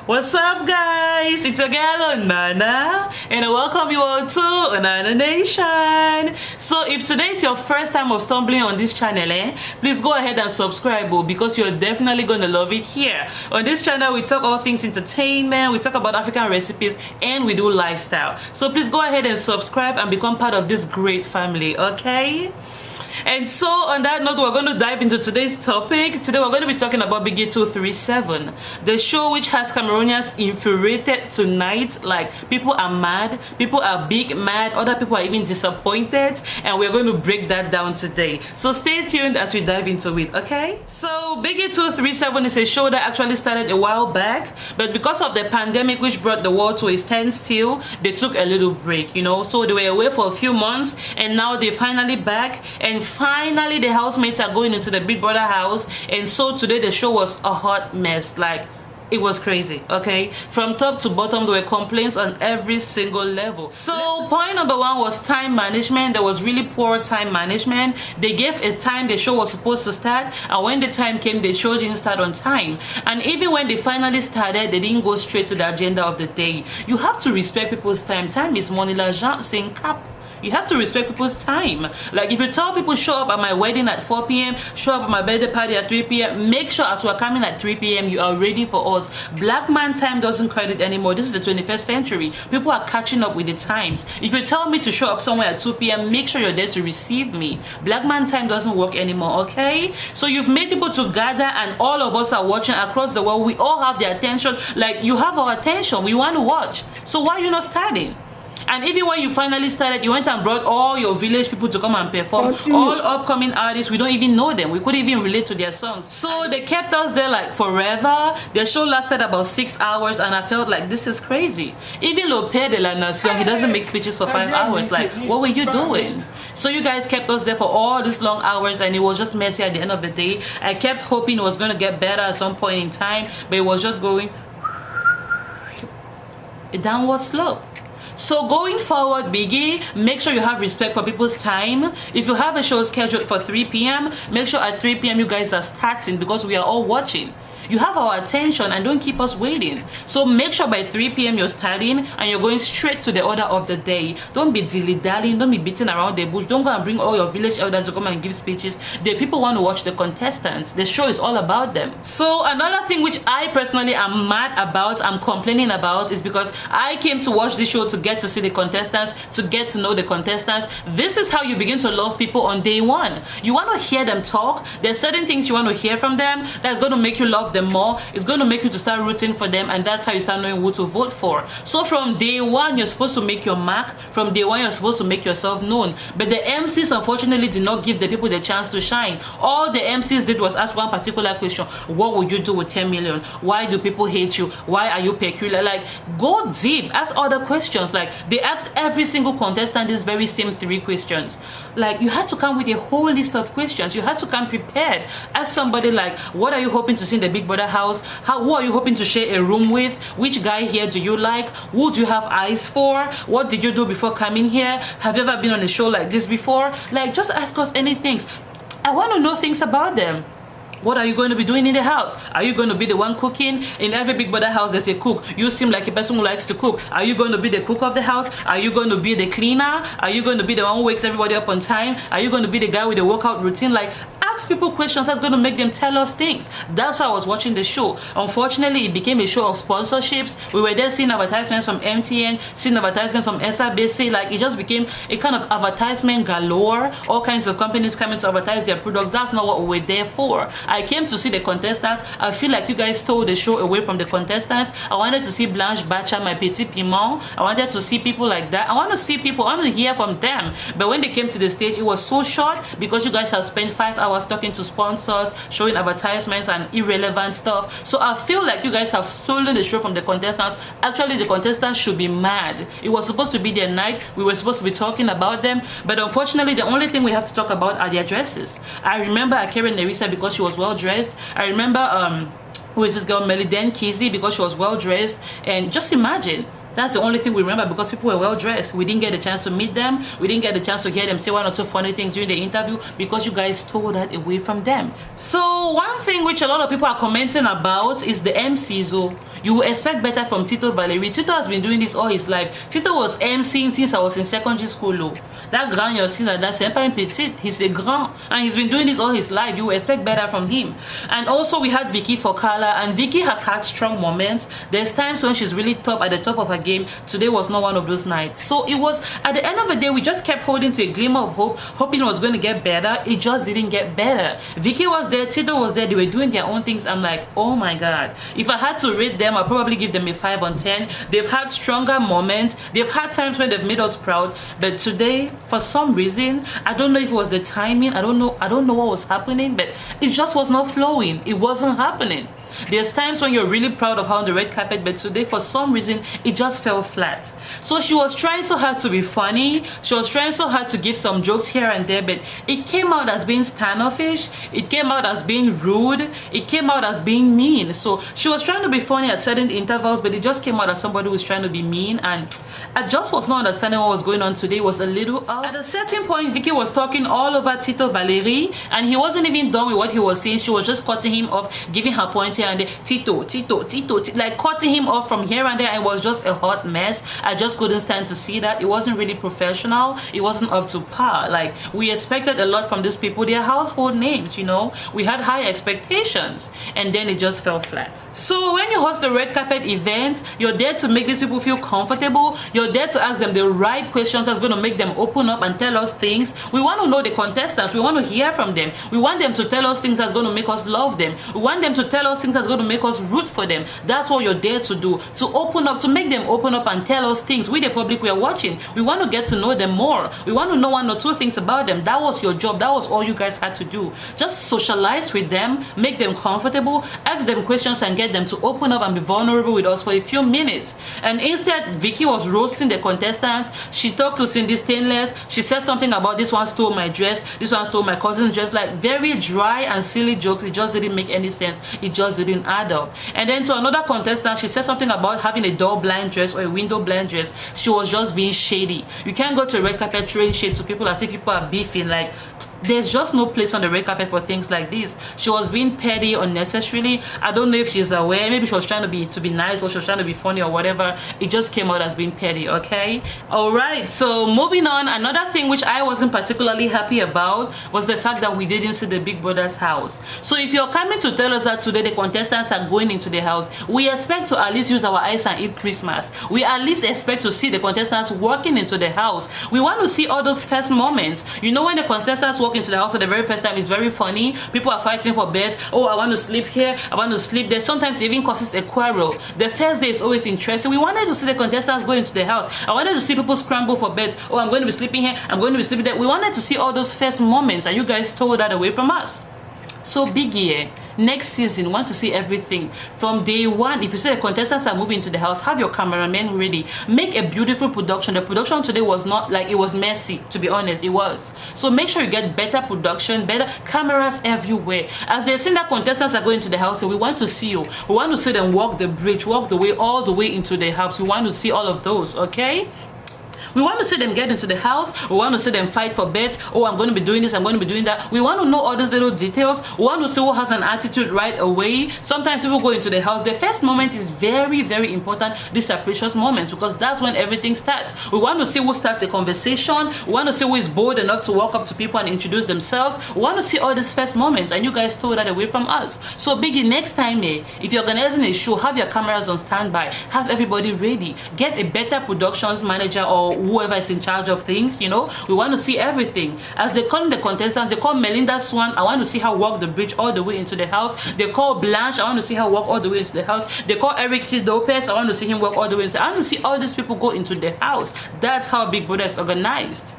What's up, guys? It's your girl Nana, and I welcome you all to Nana Nation. So if today is your first time of stumbling on this channel, please go ahead and subscribe, because you're definitely gonna love it here. On this channel, we talk all things entertainment, we talk about African recipes, and we do lifestyle. So please go ahead and subscribe and become part of this great family, okay? And so on that note, we're going to dive into today's topic. Today we're going to be talking about Biggy 237, the show which has Cameroonians infuriated tonight. Like, people are mad, people are big mad, other people are even disappointed, and we're going to break that down today. So stay tuned as we dive into it, okay? So Biggy 237 is a show that actually started a while back, but because of the pandemic which brought the world to a standstill, they took a little break, you know. So they were away for a few months, and now they're finally back, and finally the housemates are going into the Big Brother house. And so today the show was a hot mess. Like, it was crazy, okay? From top to bottom, there were complaints on every single level. So point number one was time management. There was really poor time management. They gave a time the show was supposed to start, and when the time came, the show didn't start on time. And even when they finally started, they didn't go straight to the agenda of the day. You have to respect people's time. Time is money. L'argent, c'est un cap. You have to respect people's time. Like, if you tell people show up at my wedding at 4 p.m, show up at my birthday party at 3 p.m, make sure as we're coming at 3 p.m, you are ready for us. Black man time doesn't credit anymore. This is the 21st century. People are catching up with the times. If you tell me to show up somewhere at 2 p.m, make sure you're there to receive me. Black man time doesn't work anymore, okay? So you've made people to gather, and all of us are watching across the world. We all have their attention. Like, you have our attention. We want to watch. So why are you not starting? And even when you finally started, you went and brought all your village people to come and perform. All upcoming artists, we don't even know them. We couldn't even relate to their songs. So they kept us there like forever. The show lasted about 6 hours, and I felt like, this is crazy. Even Le Père de la Nation, he doesn't make speeches for 5 hours. Like, what were you doing? So you guys kept us there for all these long hours, and it was just messy at the end of the day. I kept hoping it was going to get better at some point in time, but it was just going a downward slope. So going forward, Biggy, make sure you have respect for people's time. If you have a show scheduled for 3 p.m, make sure at 3 p.m you guys are starting, because we are all watching. You have our attention, and don't keep us waiting. So make sure by 3 p.m. you're starting, and you're going straight to the order of the day. Don't be dilly-dallying, don't be beating around the bush. Don't go and bring all your village elders to come and give speeches. The people want to watch the contestants. The show is all about them. So another thing which I personally am mad about, I'm complaining about, is because I came to watch this show to get to see the contestants, to get to know the contestants. This is how you begin to love people on day one. You want to hear them talk. There's certain things you want to hear from them that's going to make you love them more. It's going to make you to start rooting for them, and that's how you start knowing who to vote for. So from day one, you're supposed to make your mark. From day one, you're supposed to make yourself known. But the MCs unfortunately did not give the people the chance to shine. All the MCs did was ask one particular question: what would you do with 10 million? Why do people hate you? Why are you peculiar? Like, go deep, ask other questions. Like, they asked every single contestant these very same 3 questions. Like, you had to come with a whole list of questions. You had to come prepared. Ask somebody like, what are you hoping to see in the Big Brother house? Who are you hoping to share a room with? Which guy here do you like? Who do you have eyes for? What did you do before coming here? Have you ever been on a show like this before? Like, just ask us anything. I want to know things about them. What are you going to be doing in the house? Are you going to be the one cooking? In every Big Brother house, there's a cook. You seem like a person who likes to cook. Are you going to be the cook of the house? Are you going to be the cleaner? Are you going to be the one who wakes everybody up on time? Are you going to be the guy with the workout routine? Like, ask people questions that's going to make them tell us things. That's why I was watching the show. Unfortunately, it became a show of sponsorships. We were there seeing advertisements from MTN, seeing advertisements from SABC. Like, it just became a kind of advertisement galore. All kinds of companies coming to advertise their products. That's not what we were there for. I came to see the contestants. I feel like you guys stole the show away from the contestants. I wanted to see Blanche Bacha, my petit piment. I wanted to see people like that. I want to see people. I want to hear from them. But when they came to the stage, it was so short, because you guys have spent 5 hours talking to sponsors, showing advertisements and irrelevant stuff. So I feel like you guys have stolen the show from the contestants. Actually, the contestants should be mad. It was supposed to be their night. We were supposed to be talking about them, but unfortunately, the only thing we have to talk about are their dresses. I remember Akere Nerissa because she was well dressed. I remember who is this girl, Meliden Kizzy, because she was well dressed. And just imagine, That's the only thing we remember, because people were well dressed. We didn't get a chance to meet them. We didn't get a chance to hear them say one or two funny things during the interview, because you guys stole that away from them. So one thing which a lot of people are commenting about is the MCs. So you will expect better from Tito Valerie. Tito has been doing this all his life. Tito was MCing since I was in secondary school. That grand you're seeing, that's pas un petit. He's a grand, and he's been doing this all his life. You will expect better from him. And also we had Vicky Fokala, and Vicky has had strong moments. There's times when she's really at the top of her game. Today was not one of those nights. So it was, at the end of the day, we just kept holding to a glimmer of hope, hoping it was going to get better. It just didn't get better. Vicky was there, Tito was there, they were doing their own things. I'm like, oh my god, if I had to rate them, I'd probably give them a 5 on 10. They've had stronger moments, they've had times when they've made us proud, but today, for some reason, I don't know if it was the timing, I don't know what was happening, but it just was not flowing. It wasn't happening. There's times when you're really proud of her on the red carpet, but today for some reason it just fell flat. So she was trying so hard to be funny, she was trying so hard to give some jokes here and there, but it came out as being standoffish, it came out as being rude, it came out as being mean. So she was trying to be funny at certain intervals, but it just came out as somebody who was trying to be mean, and I just was not understanding what was going on today. It was a little off. At a certain point, Vicky was talking all over Tito Valerie, and he wasn't even done with what he was saying. She was just cutting him off, giving her point here and there. Tito, like cutting him off from here and there, and it was just a hot mess. I just couldn't stand to see that. It wasn't really professional, it wasn't up to par. Like, we expected a lot from these people. They're household names, you know, we had high expectations, and then it just fell flat. So when you host a red carpet event, you're there to make these people feel comfortable. You're there to ask them the right questions that's going to make them open up and tell us things. We want to know the contestants, we want to hear from them, we want them to tell us things that's going to make us love them, we want them to tell us things that's going to make us root for them. That's what you're there to do, to open up, to make them open up and tell us things. We, the public, we are watching, we want to get to know them more, we want to know one or two things about them. That was your job, that was all you guys had to do. Just socialize with them, make them comfortable, ask them questions, and get them to open up and be vulnerable with us for a few minutes. And instead, Vicky was roasting the contestants. She talked to Cindy Stainless, she said something about this one stole my dress, this one stole my cousin's dress, like very dry and silly jokes. It just didn't make any sense, it just didn't add up. And then to another contestant, she said something about having a door blind dress or a window blind dress. She was just being shady. You can't go to a red carpet throwing shade to people as if people are beefing. Like, there's just no place on the red carpet for things like this. She was being petty unnecessarily. I don't know if she's aware, maybe she was trying to be nice, or she was trying to be funny or whatever. It just came out as being petty. Okay, all right, so moving on. Another thing which I wasn't particularly happy about was the fact that we didn't see the Big Brother's house. So if you're coming to tell us that today the contestants are going into the house, we expect to at least use our eyes and eat Christmas. We at least expect to see the contestants walking into the house. We want to see all those first moments. You know, when the contestants walk into the house for the very first time, it's very funny. People are fighting for beds. Oh, I want to sleep here, I want to sleep there. Sometimes it even causes a quarrel. The first day is always interesting. We wanted to see the contestants go into the house. I wanted to see people scramble for beds. Oh, I'm going to be sleeping here, I'm going to be sleeping there. We wanted to see all those first moments, and you guys stole that away from us. So Biggy, next season, want to see everything from day one. If you say the contestants are moving to the house, have your cameramen ready, make a beautiful production. The production today was not like, it was messy, to be honest. It was. So make sure you get better production, better cameras everywhere. As they're saying that contestants are going to the house, so we want to see you, we want to see them walk the bridge, walk the way all the way into the house. We want to see all of those. Okay, we want to see them get into the house. We want to see them fight for beds. Oh, I'm going to be doing this, I'm going to be doing that. We want to know all these little details. We want to see who has an attitude right away. Sometimes people go into the house, the first moment is very, very important. These are precious moments, because that's when everything starts. We want to see who starts a conversation. We want to see who is bold enough to walk up to people and introduce themselves. We want to see all these first moments, and you guys stole that away from us. So Biggy, next time, if you're organizing a show, have your cameras on standby, have everybody ready, get a better productions manager or whoever is in charge of things. You know, we want to see everything. As they call the contestants, they call Melinda Swan, I want to see her walk the bridge all the way into the house. They call Blanche, I want to see her walk all the way into the house. They call Eric C. Lopez, I want to see him walk all the way into. I want to see all these people go into the house. That's how Big Brother is organized.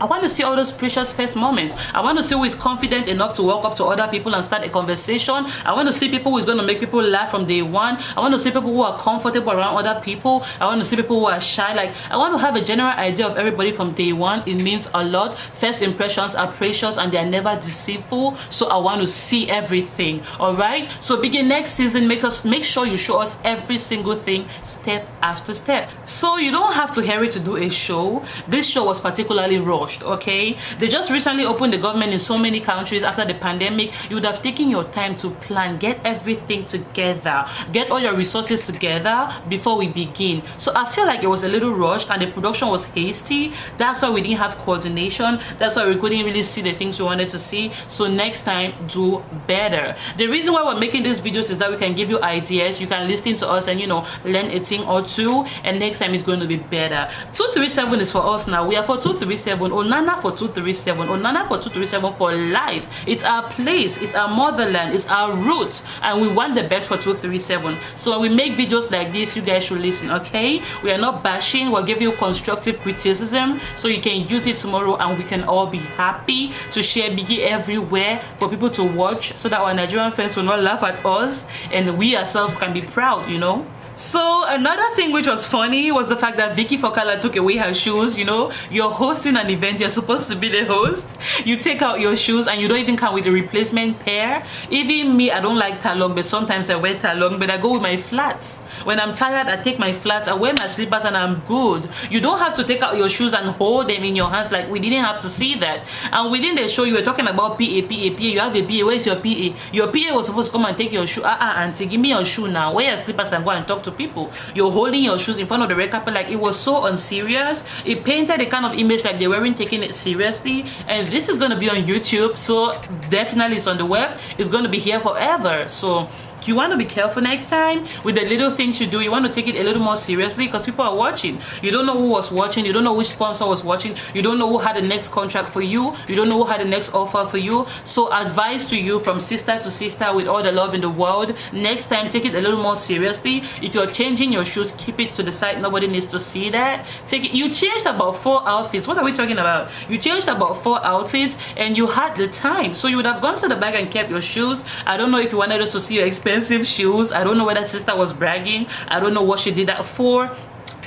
I want to see all those precious first moments. I want to see who is confident enough to walk up to other people and start a conversation. I want to see people who is going to make people laugh from day one. I want to see people who are comfortable around other people. I want to see people who are shy. Like, I want to have a general idea of everybody from day one. It means a lot. First impressions are precious and they are never deceitful. So I want to see everything. Alright? So begin next season. Make sure you show us every single thing step after step. So you don't have to hurry to do a show. This show was particularly raw. Okay, they just recently opened the government in so many countries after the pandemic. You would have taken your time to plan, get everything together, get all your resources together before we begin. So I feel like it was a little rushed and the production was hasty. That's why we didn't have coordination. That's why we couldn't really see the things we wanted to see. So next time, do better. The reason why we're making these videos is that we can give you ideas. You can listen to us and, you know, learn a thing or two, and next time it's going to be better. 237 is for us now. We are for 237. Onana for 237. Onana for 237 for life. It's our place, it's our motherland, it's our roots, and we want the best for 237. So when we make videos like this, you guys should listen, okay? We are not bashing, we're giving you constructive criticism so you can use it tomorrow and we can all be happy to share Biggy everywhere for people to watch, so that our Nigerian friends will not laugh at us and we ourselves can be proud, you know. So another thing which was funny was the fact that Vicky Fokala took away her shoes. You know, you're hosting an event, you're supposed to be the host, you take out your shoes and you don't even come with a replacement pair. Even me, I don't like talong, but sometimes I wear talong, but I go with my flats. When I'm tired, I take my flats, I wear my slippers and I'm good. You don't have to take out your shoes and hold them in your hands. Like, we didn't have to see that. And within the show, you were talking about PA. You have a PA. Where's your PA? Your PA was supposed to come and take your shoe. Auntie, give me your shoe now. Wear your slippers and go and talk to people. You're holding your shoes in front of the red carpet. Like, it was so unserious. It painted a kind of image like they weren't taking it seriously. And this is going to be on YouTube, so definitely it's on the web. It's going to be here forever. So you want to be careful next time with the little things you do. You want to take it a little more seriously because people are watching. You don't know who was watching. You don't know which sponsor was watching. You don't know who had the next contract for you. You don't know who had the next offer for you. So advice to you from sister to sister, with all the love in the world, next time take it a little more seriously. If you're changing your shoes, keep it to the side. Nobody needs to see that. Take it. You changed about 4 outfits. What are we talking about? You changed about 4 outfits and you had the time. So you would have gone to the bag and kept your shoes. I don't know if you wanted us to see your expensive shoes. I don't know whether sister was bragging. I don't know what she did that for.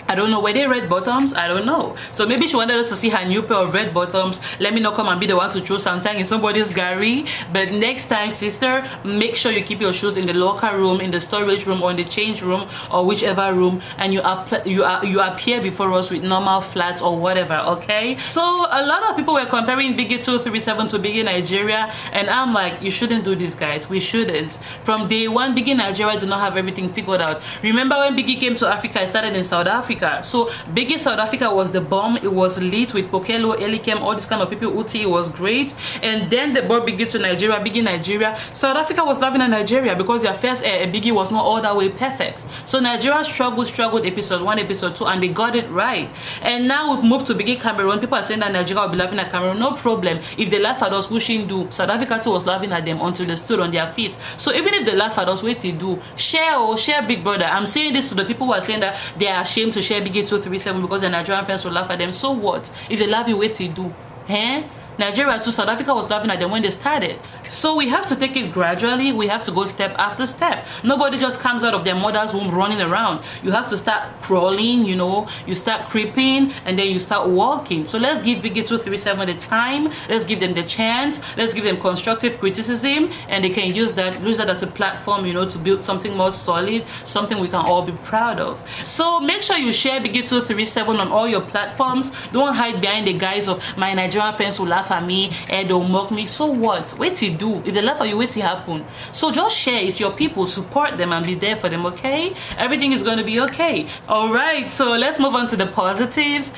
I don't know, were they red bottoms? I don't know. So maybe she wanted us to see her new pair of red bottoms. Let me not come and be the one to throw something in somebody's gary. But next time, sister, make sure you keep your shoes in the locker room, in the storage room, or in the change room, or whichever room, and you appear before us with normal flats or whatever, okay? So a lot of people were comparing Biggy 237 to Biggy Nigeria, and I'm like, you shouldn't do this, guys. We shouldn't. From day one, Biggy Nigeria did not have everything figured out. Remember when Biggy came to Africa, it started in South Africa. So Biggy South Africa was the bomb. It was lit with Pokelo, Elikem, all these kind of people. Uti, it was great. And then they brought Biggy to Nigeria, Biggy Nigeria. South Africa was loving at Nigeria because their first Biggy was not all that way perfect. So Nigeria struggled episode 1, episode 2, and they got it right. And now we've moved to Biggy Cameroon. People are saying that Nigeria will be laughing at Cameroon. No problem. If they laugh at us, we shouldn't do. South Africa too was laughing at them until they stood on their feet. So even if they laugh at us, wait till do. Share Big Brother. I'm saying this to the people who are saying that they are ashamed to share Biggy 237 because the Nigerian fans will laugh at them. So what? If they love you, wait till do. Eh? Nigeria too, South Africa was laughing at them when they started. So we have to take it gradually. We have to go step after step. Nobody just comes out of their mother's womb running around. You have to start crawling, you know, you start creeping, and then you start walking. So let's give Biggy 237 the time. Let's give them the chance. Let's give them constructive criticism, and they can use that as a platform, you know, to build something more solid, something we can all be proud of. So make sure you share Biggy 237 on all your platforms. Don't hide behind the guise of my Nigerian friends will laugh at me and they'll mock me. So what? Wait till do. If they laugh at you, wait till happen. So just share. It's your people. Support them and be there for them, okay? Everything is going to be okay. Alright, so let's move on to the positives.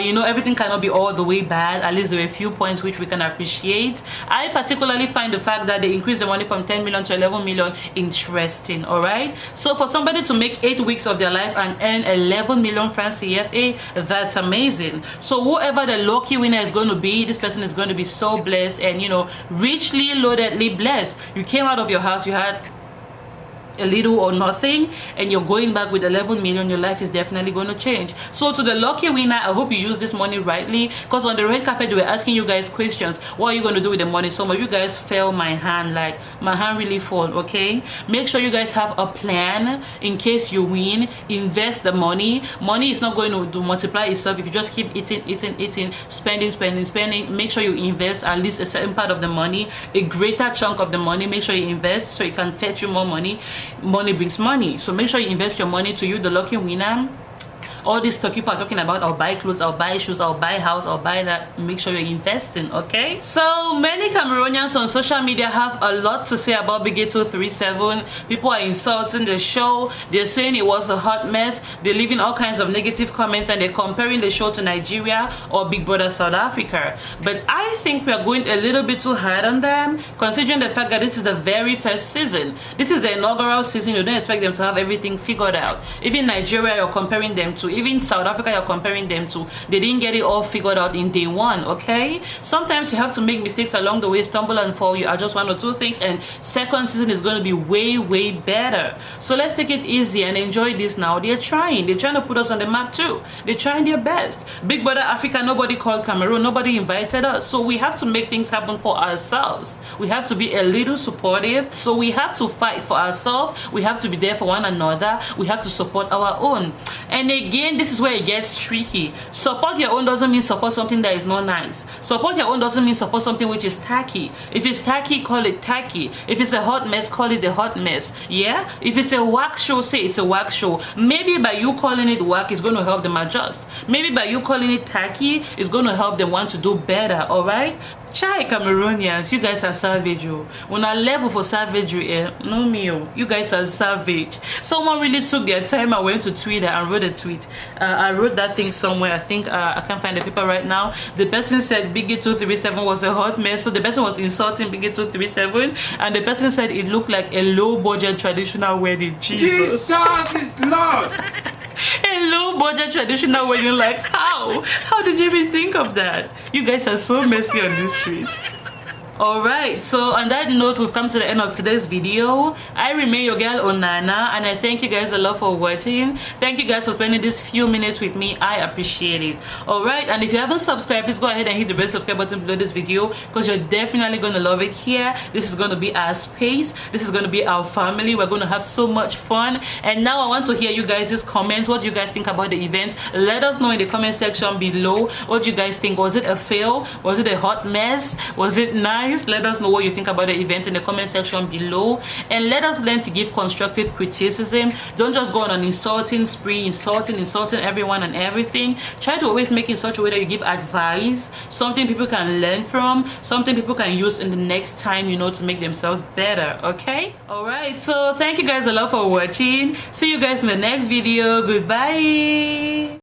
You know, everything cannot be all the way bad. At least there are a few points which we can appreciate. I particularly find the fact that they increased the money from 10 million to 11 million interesting. Alright, so for somebody to make 8 weeks of their life and earn 11 million francs CFA, that's amazing. So whoever the lucky winner is going to be, this person is going to be so blessed and, you know, richly loadedly blessed. You came out of your house, you had a little or nothing and you're going back with 11 million, your life is definitely going to change. So to the lucky winner, I hope you use this money rightly, because on the red carpet we were asking you guys questions. What are you going to do with the money? Some of you guys fell my hand, like my hand really fall. Okay, make sure you guys have a plan in case you win. Invest the money. Money is not going to multiply itself if you just keep eating, spending. Make sure you invest at least a certain part of the money, a greater chunk of the money. Make sure you invest so it can fetch you more money. Money brings money, so make sure you invest your money. To you, the lucky winner, all these talk people are talking about, I'll buy clothes, I'll buy shoes, I'll buy house, I'll buy that. Make sure you're investing. Okay, so many Cameroonians on social media have a lot to say about Biggy 237. People are insulting the show. They're saying it was a hot mess. They're leaving all kinds of negative comments and they're comparing the show to Nigeria or Big Brother South Africa. But I think we are going a little bit too hard on them, considering the fact that this is the very first season. This is the inaugural season. You don't expect them to have everything figured out. Even Nigeria, you're comparing them to. Even South Africa, you're comparing them to. They didn't get it all figured out in day one. Okay, sometimes you have to make mistakes along the way, stumble and fall. You adjust one or two things, and second season is going to be way better. So let's take it easy and enjoy this now. They're trying to put us on the map too. They're trying their best. Big Brother Africa, nobody called Cameroon, nobody invited us, so we have to make things happen for ourselves. We have to be a little supportive, so we have to fight for ourselves. We have to be there for one another. We have to support our own. And again, this is where it gets tricky. Support your own doesn't mean support something that is not nice. Support your own doesn't mean support something which is tacky. If it's tacky, call it tacky. If it's a hot mess, call it a hot mess. Yeah, if it's a whack show, say it's a whack show. Maybe by you calling it whack, it's going to help them adjust. Maybe by you calling it tacky, it's going to help them want to do better. All right, Chai Cameroonians, you guys are savage. When I level for savagery, no me, you guys are savage. Someone really took their time. I went to Twitter and wrote a tweet. I wrote that thing somewhere. I think I can't find the paper right now. The person said Biggy 237 was a hot mess. So the person was insulting Biggy 237, and the person said it looked like a low-budget traditional wedding. Jesus is Lord. A low-budget traditional wedding. Like, how did you even think of that? You guys are so messy on these streets. Alright, so on that note, we've come to the end of today's video. I remain your girl Onana, and I thank you guys a lot for watching. Thank you guys for spending these few minutes with me. I appreciate it. Alright, and if you haven't subscribed, please go ahead and hit the red subscribe button below this video, because you're definitely going to love it here. This is going to be our space. This is going to be our family. We're going to have so much fun. And now I want to hear you guys' comments. What do you guys think about the event? Let us know in the comment section below. What do you guys think? Was it a fail? Was it a hot mess? Was it nice? Let us know what you think about the event in the comment section below, and let us learn to give constructive criticism. Don't just go on an insulting spree, insulting everyone and everything. Try to always make it in such a way that you give advice, something people can learn from, something people can use in the next time, you know, to make themselves better. Okay, all right, so thank you guys a lot for watching. See you guys in the next video. Goodbye.